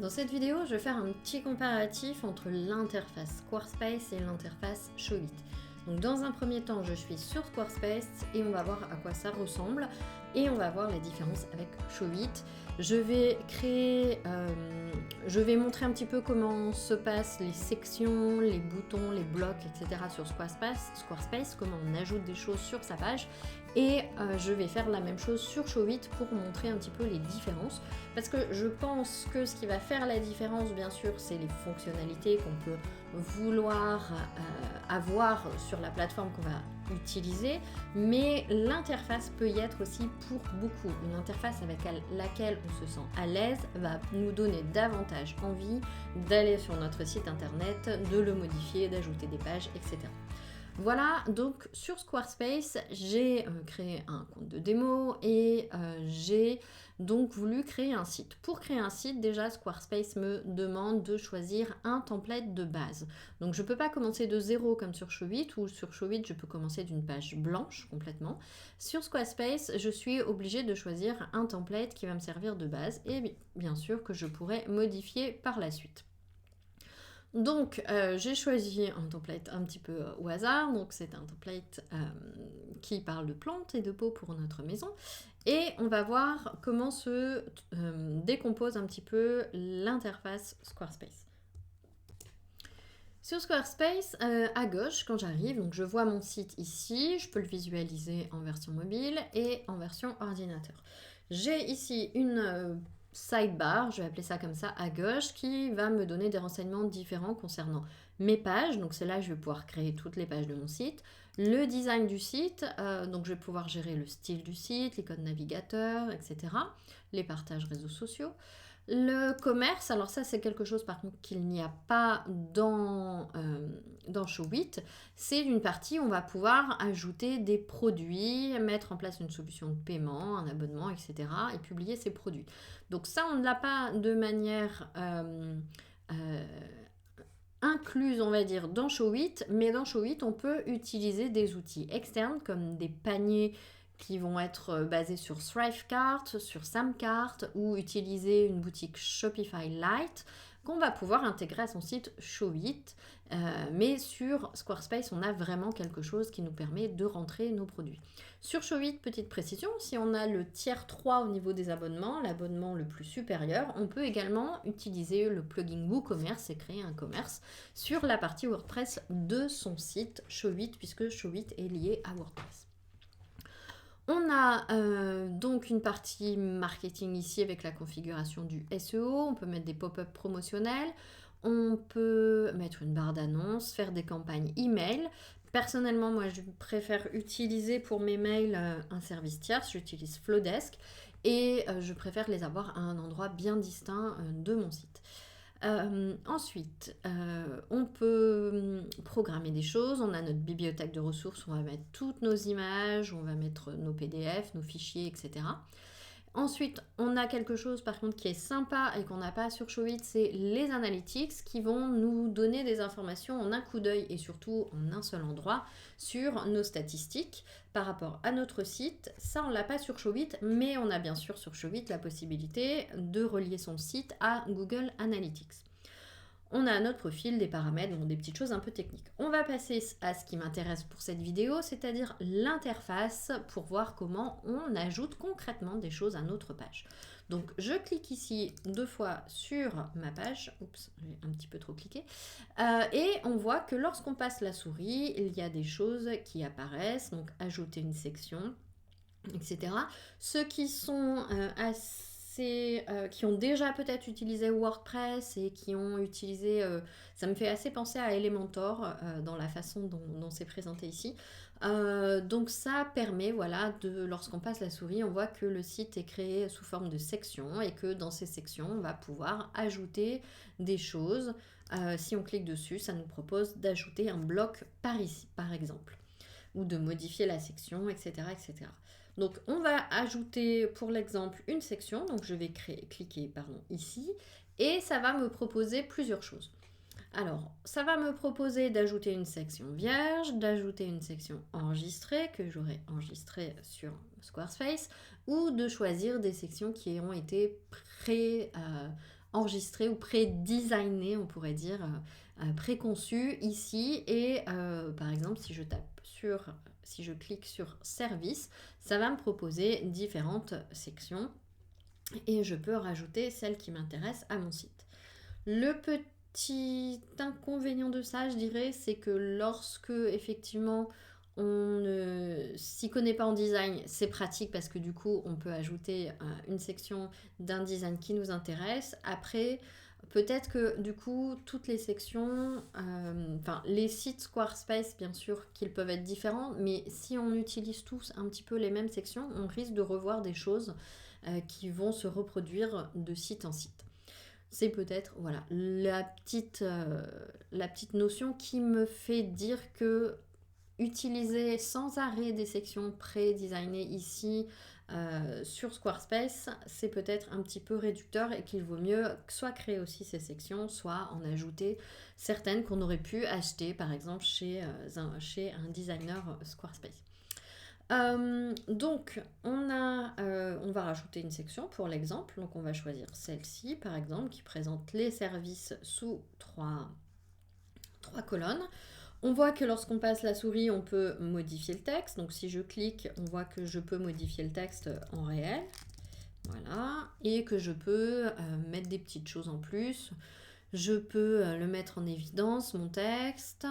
Dans cette vidéo, je vais faire un petit comparatif entre l'interface Squarespace et l'interface Showit. Donc dans un premier temps, je suis sur Squarespace et on va voir à quoi ça ressemble et on va voir la différence avec Showit. Je vais montrer un petit peu comment se passent les sections, les boutons, les blocs, etc. sur Squarespace, comment on ajoute des choses sur sa page. Et je vais faire la même chose sur Showit pour montrer un petit peu les différences. Parce que je pense que ce qui va faire la différence, bien sûr, c'est les fonctionnalités qu'on peut vouloir avoir sur la plateforme qu'on va utiliser, mais l'interface peut y être aussi pour beaucoup. Une interface avec laquelle on se sent à l'aise va nous donner davantage envie d'aller sur notre site internet, de le modifier, d'ajouter des pages, etc. Voilà, donc sur Squarespace, j'ai créé un compte de démo et j'ai donc voulu créer un site. Pour créer un site, déjà Squarespace me demande de choisir un template de base. Donc je ne peux pas commencer de zéro comme sur Showit, ou sur Showit je peux commencer d'une page blanche complètement. Sur Squarespace, je suis obligée de choisir un template qui va me servir de base et bien sûr que je pourrais modifier par la suite. Donc j'ai choisi un template un petit peu au hasard, donc c'est un template qui parle de plantes et de pots pour notre maison, et on va voir comment se décompose un petit peu l'interface Squarespace. Sur Squarespace, à gauche, quand j'arrive, donc je vois mon site ici, je peux le visualiser en version mobile et en version ordinateur. J'ai ici une sidebar, je vais appeler ça comme ça, à gauche, qui va me donner des renseignements différents concernant mes pages. Donc c'est là que je vais pouvoir créer toutes les pages de mon site. Le design du site, donc je vais pouvoir gérer le style du site, les codes navigateurs, etc. Les partages réseaux sociaux. Le commerce, alors ça c'est quelque chose par contre qu'il n'y a pas dans Showit, c'est une partie où on va pouvoir ajouter des produits, mettre en place une solution de paiement, un abonnement, etc. et publier ces produits. Donc ça on ne l'a pas de manière incluse, on va dire, dans Showit, mais dans Showit on peut utiliser des outils externes comme des paniers qui vont être basés sur Thrivecart, sur Samcart, ou utiliser une boutique Shopify Lite qu'on va pouvoir intégrer à son site Showit. Mais sur Squarespace, on a vraiment quelque chose qui nous permet de rentrer nos produits. Sur Showit, petite précision, si on a le tier 3 au niveau des abonnements, l'abonnement le plus supérieur, on peut également utiliser le plugin WooCommerce et créer un commerce sur la partie WordPress de son site Showit, puisque Showit est lié à WordPress. On a donc une partie marketing ici avec la configuration du SEO, on peut mettre des pop-up promotionnels, on peut mettre une barre d'annonce, faire des campagnes email. Personnellement, moi je préfère utiliser pour mes mails un service tierce, j'utilise Flowdesk et je préfère les avoir à un endroit bien distinct de mon site. Ensuite, on peut programmer des choses. On a notre bibliothèque de ressources où on va mettre toutes nos images, on va mettre nos PDF, nos fichiers, etc. Ensuite, on a quelque chose par contre qui est sympa et qu'on n'a pas sur Showit, c'est les analytics qui vont nous donner des informations en un coup d'œil et surtout en un seul endroit sur nos statistiques par rapport à notre site. Ça, on ne l'a pas sur Showit, mais on a bien sûr sur Showit la possibilité de relier son site à Google Analytics. On a notre profil, des paramètres, donc des petites choses un peu techniques. On va passer à ce qui m'intéresse pour cette vidéo, c'est-à-dire l'interface pour voir comment on ajoute concrètement des choses à notre page. Donc je clique ici 2 fois sur ma page, oups, j'ai un petit peu trop cliqué, et on voit que lorsqu'on passe la souris, il y a des choses qui apparaissent, donc ajouter une section, etc. Ceux qui sont qui ont déjà peut-être utilisé WordPress et qui ont utilisé, ça me fait assez penser à Elementor dans la façon dont c'est présenté ici. Donc ça permet, voilà, lorsqu'on passe la souris, on voit que le site est créé sous forme de sections et que dans ces sections, on va pouvoir ajouter des choses. Si on clique dessus, ça nous propose d'ajouter un bloc par ici, par exemple, ou de modifier la section, etc., etc. Donc on va ajouter pour l'exemple une section, donc je vais cliquer ici, et ça va me proposer plusieurs choses. Alors, ça va me proposer d'ajouter une section vierge, d'ajouter une section enregistrée que j'aurai enregistrée sur Squarespace, ou de choisir des sections qui ont été enregistré ou pré-designé, on pourrait dire, préconçu ici. Et par exemple, si je clique sur service, ça va me proposer différentes sections et je peux rajouter celle qui m'intéresse à mon site. Le petit inconvénient de ça, je dirais, c'est que lorsque effectivement on ne s'y connaît pas en design, c'est pratique parce que du coup on peut ajouter une section d'un design qui nous intéresse. Après, peut-être que du coup toutes les sections, les sites Squarespace bien sûr qu'ils peuvent être différents, mais si on utilise tous un petit peu les mêmes sections, on risque de revoir des choses qui vont se reproduire de site en site. C'est peut-être voilà la petite notion qui me fait dire que utiliser sans arrêt des sections pré-designées ici sur Squarespace, c'est peut-être un petit peu réducteur et qu'il vaut mieux soit créer aussi ces sections, soit en ajouter certaines qu'on aurait pu acheter par exemple chez un designer Squarespace. Donc on va rajouter une section pour l'exemple, donc on va choisir celle-ci par exemple qui présente les services sous trois colonnes. On voit que lorsqu'on passe la souris, on peut modifier le texte. Donc si je clique, on voit que je peux modifier le texte en réel. Voilà. Et que je peux mettre des petites choses en plus. Je peux le mettre en évidence, mon texte.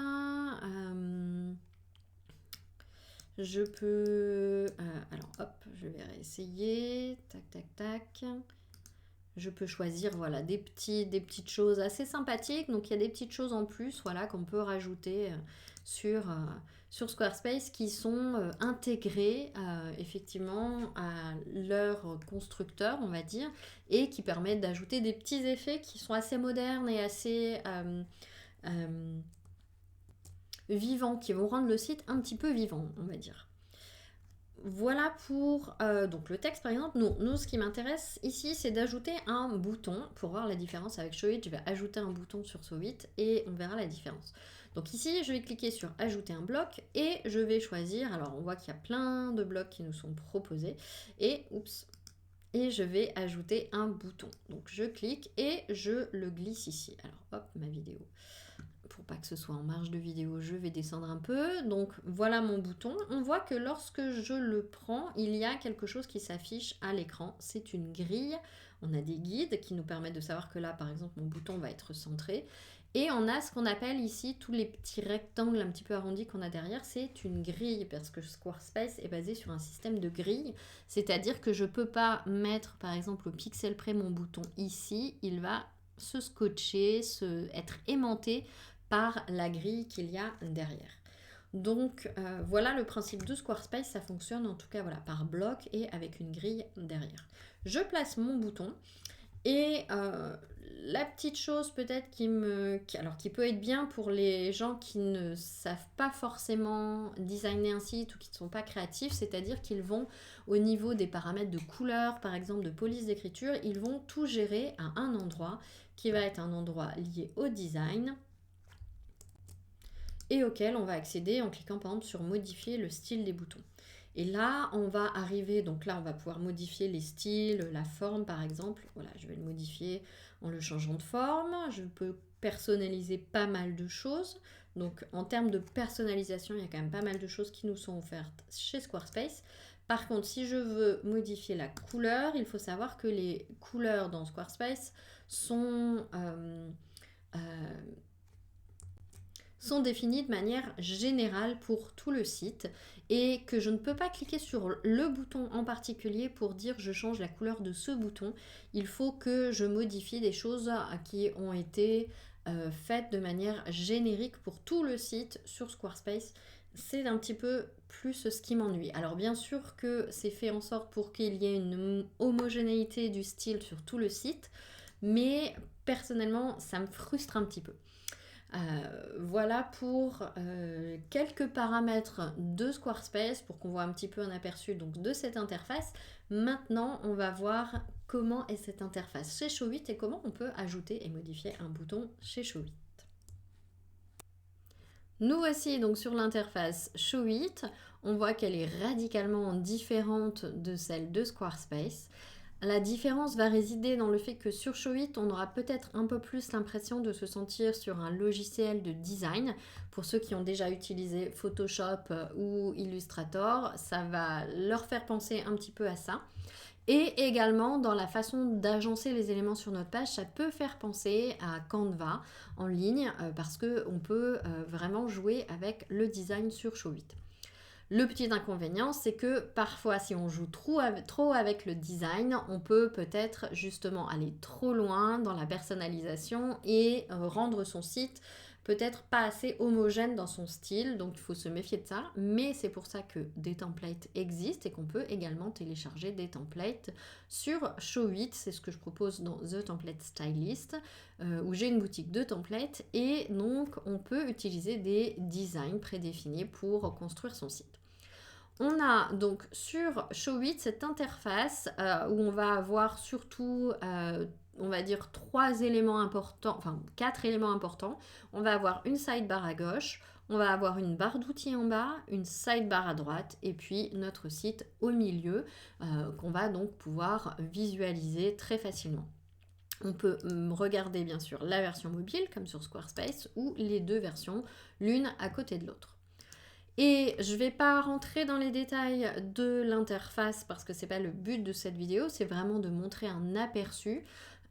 Je peux... alors hop, je vais réessayer. Tac, tac, tac. Je peux choisir voilà, des petites choses assez sympathiques. Donc il y a des petites choses en plus voilà, qu'on peut rajouter sur Squarespace qui sont intégrées effectivement à leur constructeur, on va dire, et qui permettent d'ajouter des petits effets qui sont assez modernes et assez vivants, qui vont rendre le site un petit peu vivant, on va dire. Voilà pour donc le texte par exemple. Nous, ce qui m'intéresse ici, c'est d'ajouter un bouton. Pour voir la différence avec Showit, je vais ajouter un bouton sur Showit et on verra la différence. Donc ici, je vais cliquer sur ajouter un bloc et je vais choisir, alors on voit qu'il y a plein de blocs qui nous sont proposés et je vais ajouter un bouton. Donc je clique et je le glisse ici. Alors hop, ma vidéo. Pour pas que ce soit en marge de vidéo, je vais descendre un peu. Donc voilà mon bouton. On voit que lorsque je le prends, il y a quelque chose qui s'affiche à l'écran. C'est une grille. On a des guides qui nous permettent de savoir que là, par exemple, mon bouton va être centré. Et on a ce qu'on appelle ici, tous les petits rectangles un petit peu arrondis qu'on a derrière, c'est une grille, parce que Squarespace est basé sur un système de grille. C'est-à-dire que je ne peux pas mettre, par exemple, au pixel près mon bouton ici. Il va se scotcher, être aimanté par la grille qu'il y a derrière. Donc voilà le principe de Squarespace, ça fonctionne en tout cas voilà, par bloc et avec une grille derrière. Je place mon bouton et la petite chose peut-être qui peut être bien pour les gens qui ne savent pas forcément designer un site ou qui ne sont pas créatifs, c'est-à-dire qu'ils vont au niveau des paramètres de couleur, par exemple de police d'écriture, ils vont tout gérer à un endroit qui va être un endroit lié au design et auquel on va accéder en cliquant par exemple sur modifier le style des boutons. Et là, on va arriver, donc là, on va pouvoir modifier les styles, la forme par exemple. Voilà, je vais le modifier en le changeant de forme. Je peux personnaliser pas mal de choses. Donc en termes de personnalisation, il y a quand même pas mal de choses qui nous sont offertes chez Squarespace. Par contre, si je veux modifier la couleur, il faut savoir que les couleurs dans Squarespace sont définies de manière générale pour tout le site et que je ne peux pas cliquer sur le bouton en particulier pour dire je change la couleur de ce bouton. Il faut que je modifie des choses qui ont été faites de manière générique pour tout le site sur Squarespace. C'est un petit peu plus ce qui m'ennuie. Alors bien sûr que c'est fait en sorte pour qu'il y ait une homogénéité du style sur tout le site, mais personnellement ça me frustre un petit peu. Voilà pour quelques paramètres de Squarespace pour qu'on voit un petit peu un aperçu donc, de cette interface. Maintenant, on va voir comment est cette interface chez Showit et comment on peut ajouter et modifier un bouton chez Showit. Nous voici donc sur l'interface Showit. On voit qu'elle est radicalement différente de celle de Squarespace. La différence va résider dans le fait que sur Showit, on aura peut-être un peu plus l'impression de se sentir sur un logiciel de design. Pour ceux qui ont déjà utilisé Photoshop ou Illustrator, ça va leur faire penser un petit peu à ça. Et également, dans la façon d'agencer les éléments sur notre page, ça peut faire penser à Canva en ligne parce qu'on peut vraiment jouer avec le design sur Showit. Le petit inconvénient, c'est que parfois, si on joue trop avec le design, on peut peut-être justement aller trop loin dans la personnalisation et rendre son site peut-être pas assez homogène dans son style, donc il faut se méfier de ça, mais c'est pour ça que des templates existent et qu'on peut également télécharger des templates sur Showit, c'est ce que je propose dans The Template Stylist, où j'ai une boutique de templates et donc on peut utiliser des designs prédéfinis pour construire son site. On a donc sur Showit cette interface où on va avoir surtout, on va dire, 3 éléments importants, enfin 4 éléments importants. On va avoir une sidebar à gauche, on va avoir une barre d'outils en bas, une sidebar à droite et puis notre site au milieu qu'on va donc pouvoir visualiser très facilement. On peut regarder bien sûr la version mobile comme sur Squarespace ou les deux versions, l'une à côté de l'autre. Et je ne vais pas rentrer dans les détails de l'interface parce que ce n'est pas le but de cette vidéo, c'est vraiment de montrer un aperçu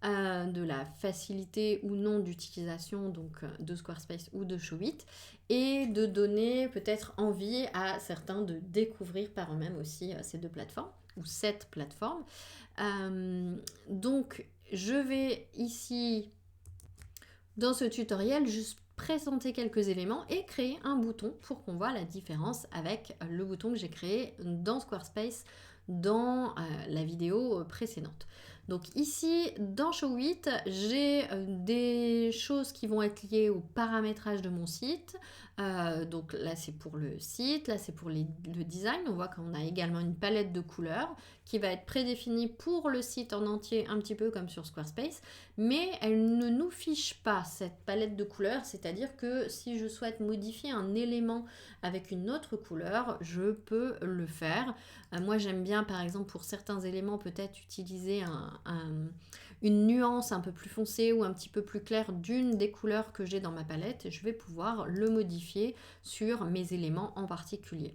de la facilité ou non d'utilisation de Squarespace ou de Showit et de donner peut-être envie à certains de découvrir par eux-mêmes aussi ces deux plateformes ou cette plateforme. Donc je vais ici dans ce tutoriel juste présenter quelques éléments et créer un bouton pour qu'on voit la différence avec le bouton que j'ai créé dans Squarespace dans la vidéo précédente. Donc ici, dans Showit, j'ai des choses qui vont être liées au paramétrage de mon site. Donc là, c'est pour le site, là, c'est pour le design. On voit qu'on a également une palette de couleurs qui va être prédéfinie pour le site en entier, un petit peu comme sur Squarespace. Mais elle ne nous fiche pas cette palette de couleurs, c'est-à-dire que si je souhaite modifier un élément avec une autre couleur, je peux le faire. Moi, j'aime bien, par exemple, pour certains éléments, peut-être utiliser une nuance un peu plus foncée ou un petit peu plus claire d'une des couleurs que j'ai dans ma palette. Je vais pouvoir le modifier sur mes éléments en particulier.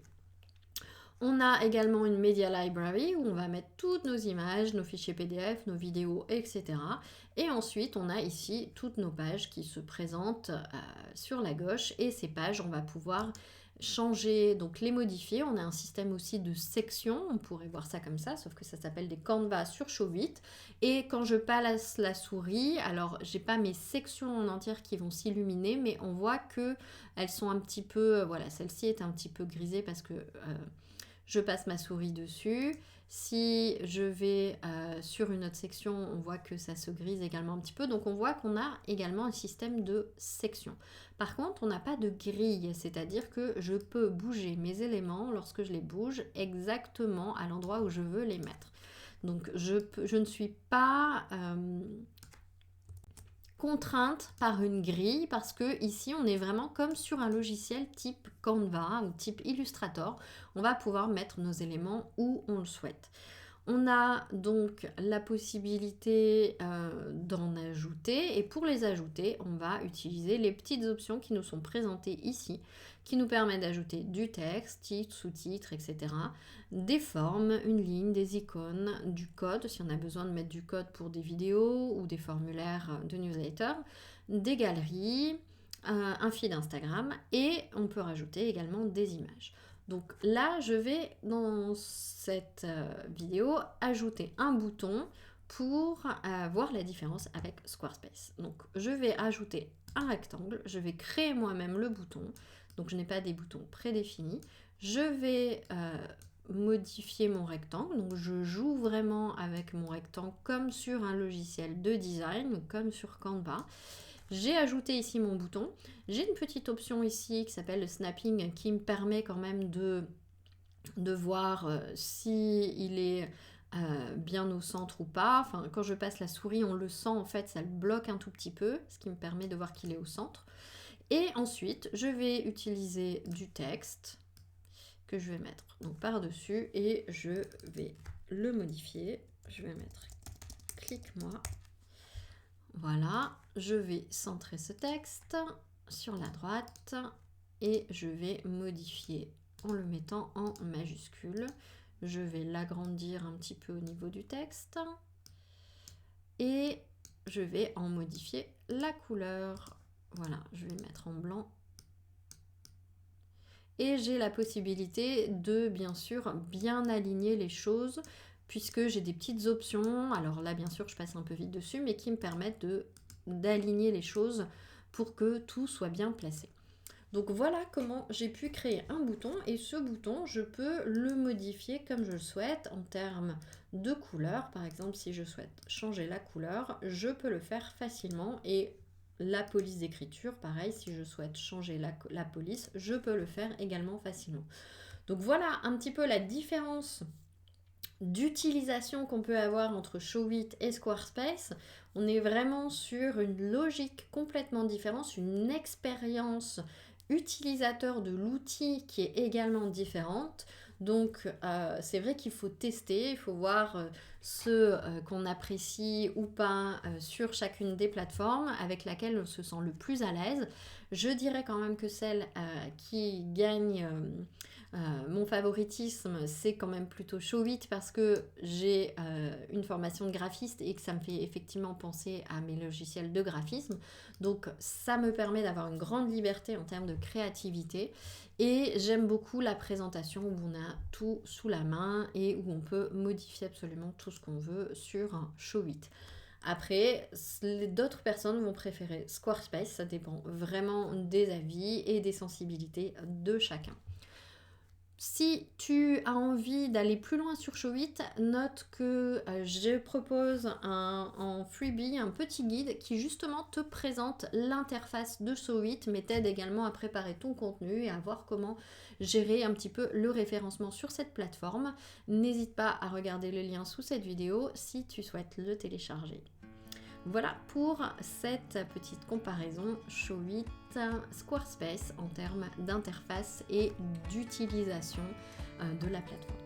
On a également une Media Library où on va mettre toutes nos images, nos fichiers PDF, nos vidéos, etc. Et ensuite, on a ici toutes nos pages qui se présentent sur la gauche. Et ces pages, on va pouvoir changer, donc les modifier. On a un système aussi de sections, on pourrait voir ça comme ça, sauf que ça s'appelle des canvas sur Showit. Et quand je passe la souris, alors j'ai pas mes sections en entière qui vont s'illuminer, mais on voit que elles sont un petit peu, voilà, celle-ci est un petit peu grisée parce que je passe ma souris dessus. Si je vais sur une autre section, on voit que ça se grise également un petit peu. Donc on voit qu'on a également un système de sections. Par contre, on n'a pas de grille, c'est-à-dire que je peux bouger mes éléments lorsque je les bouge exactement à l'endroit où je veux les mettre. Donc je ne suis pas contrainte par une grille parce que ici on est vraiment comme sur un logiciel type Canva ou type Illustrator. On va pouvoir mettre nos éléments où on le souhaite. On a donc la possibilité d'en ajouter et pour les ajouter, on va utiliser les petites options qui nous sont présentées ici, qui nous permettent d'ajouter du texte, titre, sous-titres, etc. Des formes, une ligne, des icônes, du code, si on a besoin de mettre du code pour des vidéos ou des formulaires de newsletter, des galeries, un feed Instagram et on peut rajouter également des images. Donc là, je vais dans cette vidéo ajouter un bouton pour voir la différence avec Squarespace. Donc je vais ajouter un rectangle, je vais créer moi-même le bouton, donc je n'ai pas des boutons prédéfinis. Je vais modifier mon rectangle, donc je joue vraiment avec mon rectangle comme sur un logiciel de design ou comme sur Canva. J'ai ajouté ici mon bouton. J'ai une petite option ici qui s'appelle le snapping qui me permet quand même de voir si il est bien au centre ou pas. Enfin, quand je passe la souris, on le sent en fait, ça le bloque un tout petit peu, ce qui me permet de voir qu'il est au centre. Et ensuite, je vais utiliser du texte que je vais mettre donc par-dessus et je vais le modifier. je vais mettre clique-moi. Voilà, je vais centrer ce texte sur la droite et je vais modifier en le mettant en majuscule. Je vais l'agrandir un petit peu au niveau du texte et je vais en modifier la couleur. Voilà, je vais mettre en blanc. Et j'ai la possibilité de, bien sûr, bien aligner les choses puisque j'ai des petites options. Alors là, bien sûr, je passe un peu vite dessus, mais qui me permettent d'aligner les choses pour que tout soit bien placé. Donc voilà comment j'ai pu créer un bouton et ce bouton, je peux le modifier comme je le souhaite en termes de couleur. Par exemple, si je souhaite changer la couleur, je peux le faire facilement et la police d'écriture, pareil, si je souhaite changer la police, je peux le faire également facilement. Donc voilà un petit peu la différence d'utilisation qu'on peut avoir entre Showit et Squarespace. On est vraiment sur une logique complètement différente, une expérience utilisateur de l'outil qui est également différente. Donc c'est vrai qu'il faut tester, il faut voir ce qu'on apprécie ou pas sur chacune des plateformes avec laquelle on se sent le plus à l'aise. Je dirais quand même que celle qui gagne mon favoritisme, c'est quand même plutôt Showit parce que j'ai une formation de graphiste et que ça me fait effectivement penser à mes logiciels de graphisme. Donc ça me permet d'avoir une grande liberté en termes de créativité et j'aime beaucoup la présentation où on a tout sous la main et où on peut modifier absolument tout ce qu'on veut sur un Showit. Après, d'autres personnes vont préférer Squarespace, ça dépend vraiment des avis et des sensibilités de chacun. Si tu as envie d'aller plus loin sur Showit, note que je propose en freebie un petit guide qui justement te présente l'interface de Showit, mais t'aide également à préparer ton contenu et à voir comment gérer un petit peu le référencement sur cette plateforme. N'hésite pas à regarder le lien sous cette vidéo si tu souhaites le télécharger. Voilà pour cette petite comparaison Showit Squarespace en termes d'interface et d'utilisation de la plateforme.